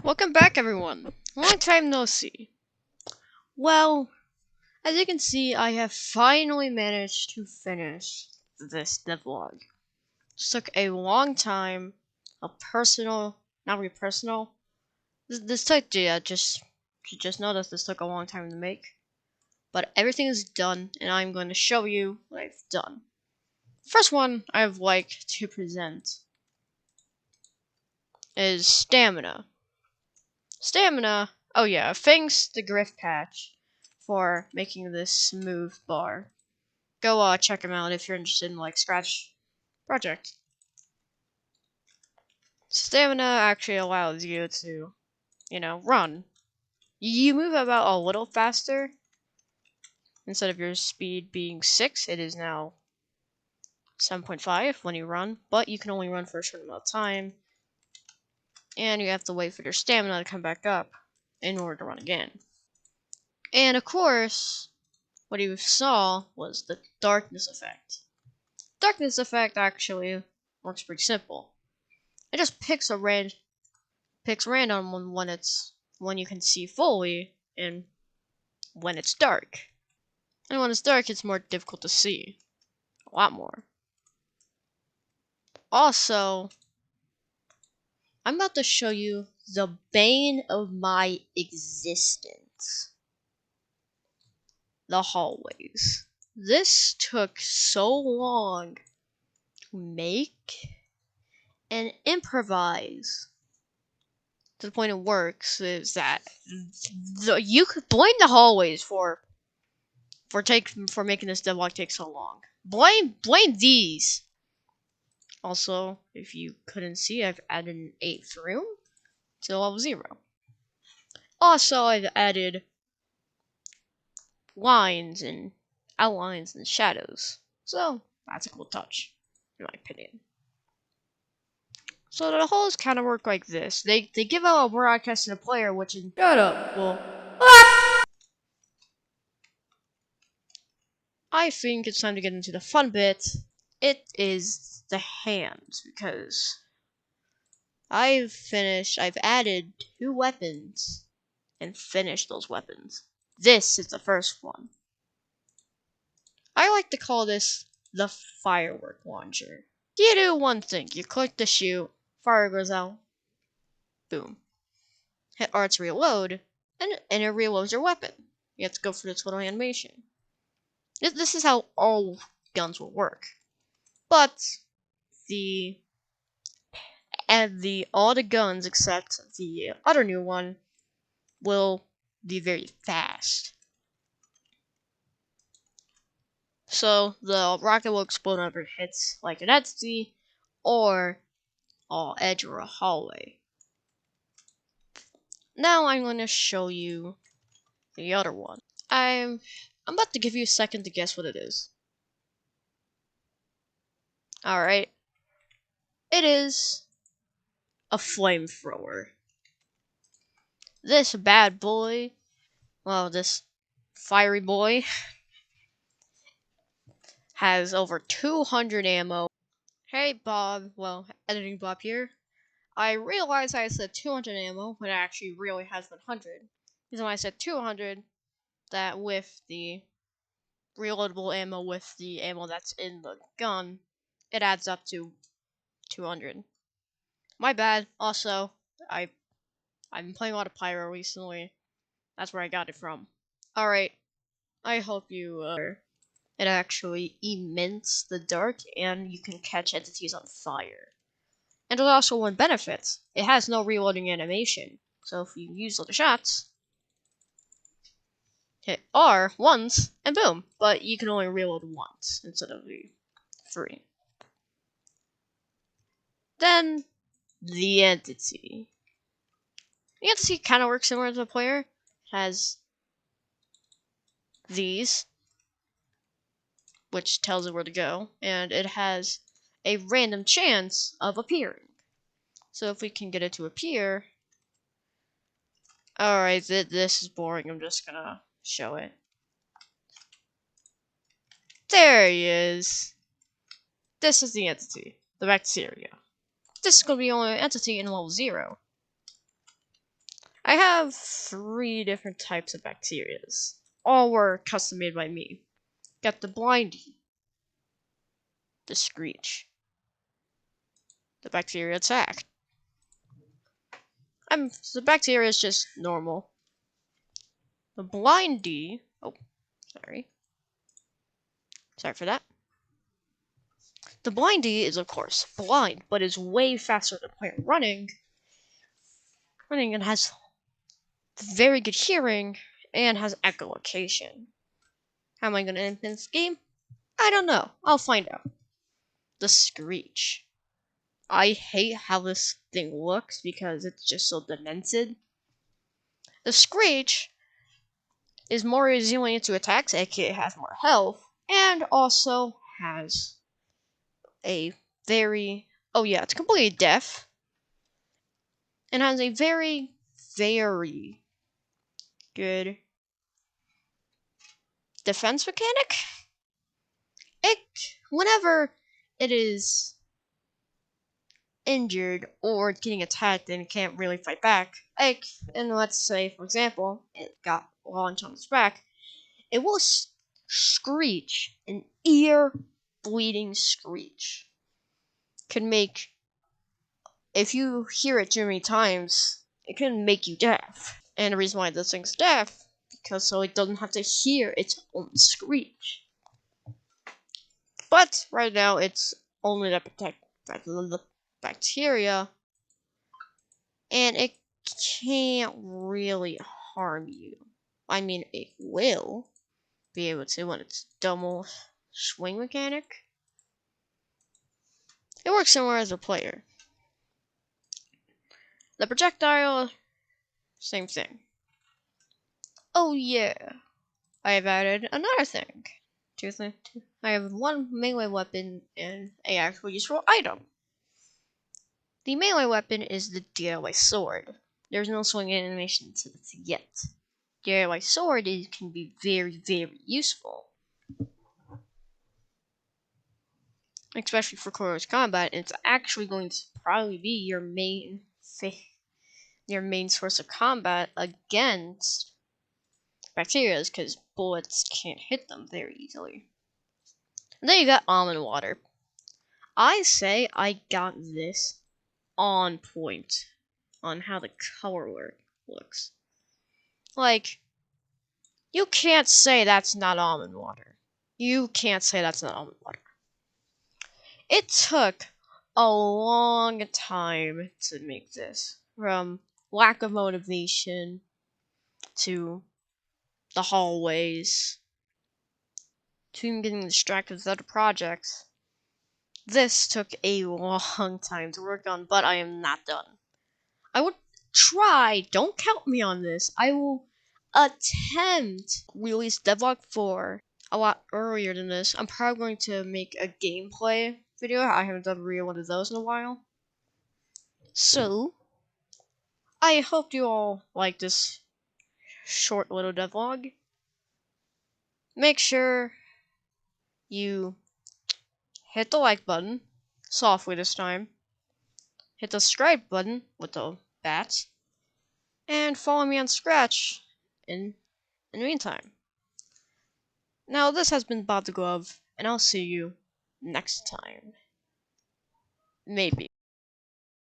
Welcome back, everyone. Long time no see. Well, as you can see, I have finally managed to finish this devlog. This took a long time, not really personal. This took, yeah, just notice this took a long time to make. But everything is done, and I'm going to show you what I've done. First one I would like to present is stamina. Stamina. Oh yeah, thanks to Griff Patch for making this smooth bar. Go check him out if you're interested in like Scratch Project. Stamina actually allows you to, run. You move about a little faster. Instead of your speed being 6, it is now 7.5 when you run, but you can only run for a certain amount of time. And you have to wait for your stamina to come back up in order to run again. And of course, what you saw was the darkness effect. Darkness effect actually works pretty simple. It just picks random when you can see fully and when it's dark. And when it's dark, it's more difficult to see. A lot more. Also, I'm about to show you the bane of my existence. The hallways. This took so long to make and improvise to the point it works is that you could blame the hallways for making this devlog take so long. Blame these. Also, if you couldn't see, I've added an 8th room to level 0. Also, I've added lines and outlines and shadows. So that's a cool touch, in my opinion. So the holes kind of work like this. They give out a broadcast to the player, which is shut up. Well, I think it's time to get into the fun bit. It is the hands, because I've added 2 weapons and finished those weapons. This is the first one. I like to call this the firework launcher. You do one thing, you click to shoot, fire goes out, boom. Hit R to reload, and it reloads your weapon. You have to go for this little animation. This is how all guns will work. But all the guns except the other new one will be very fast. So the rocket will explode whenever it hits like an entity or a edge or a hallway. Now I'm going to show you the other one. I'm about to give you a second to guess what it is. Alright. It is a flamethrower. This bad boy, this fiery boy, has over 200 ammo. Hey Bob, editing Bob here. I realized I said 200 ammo, but it actually really has 100. Because when I said 200, that with the reloadable ammo with the ammo that's in the gun, it adds up to 200. My bad. Also, I've been playing a lot of Pyro recently. That's where I got it from. Alright, I hope you it actually emits the dark and you can catch entities on fire. And there's also one benefit. It has no reloading animation. So if you use other shots, hit R once and boom. But you can only reload once instead of the 3. Then the entity. The entity kind of works similar to the player. It has these, which tells it where to go, and it has a random chance of appearing. So if we can get it to appear... Alright, this is boring, I'm just gonna show it. There he is! This is the entity, the bacteria. This is gonna be the only entity in level 0. I have 3 different types of bacterias. All were custom made by me. Got the blindy, the screech, the bacteria attack. The bacteria is just normal. The blindy. Oh, sorry. Sorry for that. The blindy is, of course, blind, but is way faster than the player running. And has very good hearing and has echolocation. How am I going to end this game? I don't know. I'll find out. The screech. I hate how this thing looks because it's just so demented. The screech is more resilient to attacks, aka has more health, and also has a very it's completely deaf and has a very good defense mechanic. Whenever it is injured or getting attacked and it can't really fight back, and let's say for example it got launched on its back, it will screech, an ear bleeding screech. Can make, if you hear it too many times, it can make you deaf. And the reason why this thing's deaf, because so it doesn't have to hear its own screech. But right now it's only to protect the bacteria, and it can't really harm you. I mean, it will be able to when it's double swing mechanic. It works similar as a player. The projectile, same thing. Oh yeah, I have added another thing. I have one melee weapon and a actual useful item. The melee weapon is the DIY sword. There's no swing animation to this yet. DIY sword can be very useful, especially for close combat. And it's actually going to probably be your main source of combat against bacteria, because bullets can't hit them very easily. And then you got almond water. I say I got this on point on how the color looks. Like, you can't say that's not almond water. You can't say that's not almond water. It took a long time to make this. From lack of motivation to the hallways to even getting distracted with other projects. This took a long time to work on, but I am not done. I would try, don't count me on this, I will attempt release Devlog 4 a lot earlier than this. I'm probably going to make a gameplay video. I haven't done a real one of those in a while. So, I hope you all like this short little devlog. Make sure you hit the like button, softly this time. Hit the subscribe button with the bat. And follow me on Scratch in the meantime. Now, this has been Bob the Glove, and I'll see you next time. Maybe.